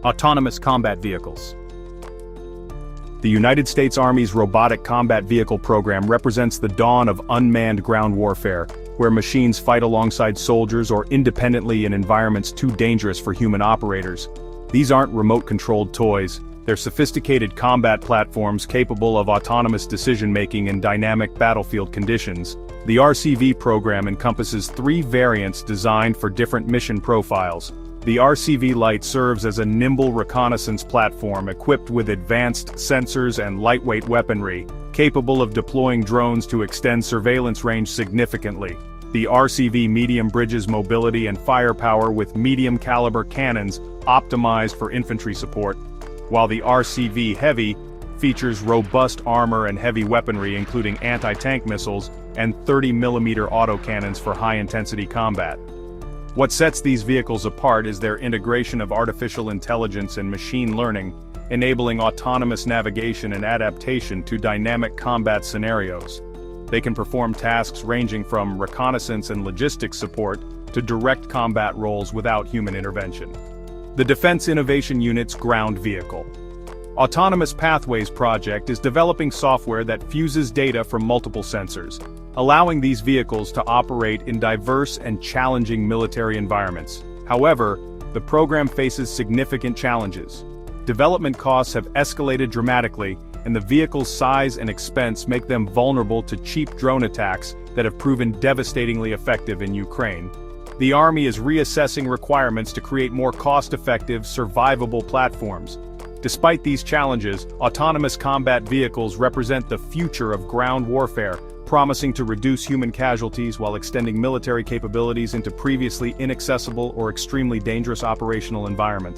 Autonomous combat vehicles. The United States Army's Robotic Combat Vehicle program represents the dawn of unmanned ground warfare, where machines fight alongside soldiers or independently in environments too dangerous for human operators. These aren't remote-controlled toys, they're sophisticated combat platforms capable of autonomous decision-making in dynamic battlefield conditions. The RCV program encompasses 3 variants designed for different mission profiles. The RCV Lite serves as a nimble reconnaissance platform equipped with advanced sensors and lightweight weaponry, capable of deploying drones to extend surveillance range significantly. The RCV Medium bridges mobility and firepower with medium-caliber cannons optimized for infantry support, while the RCV Heavy features robust armor and heavy weaponry including anti-tank missiles and 30mm autocannons for high-intensity combat. What sets these vehicles apart is their integration of artificial intelligence and machine learning, enabling autonomous navigation and adaptation to dynamic combat scenarios. They can perform tasks ranging from reconnaissance and logistics support to direct combat roles without human intervention. The Defense Innovation Unit's ground vehicle. Autonomous Pathways project is developing software that fuses data from multiple sensors, allowing these vehicles to operate in diverse and challenging military environments. However, the program faces significant challenges. Development costs have escalated dramatically, and the vehicle's size and expense make them vulnerable to cheap drone attacks that have proven devastatingly effective in Ukraine. The Army is reassessing requirements to create more cost-effective, survivable platforms. Despite these challenges, autonomous combat vehicles represent the future of ground warfare, promising to reduce human casualties while extending military capabilities into previously inaccessible or extremely dangerous operational environments.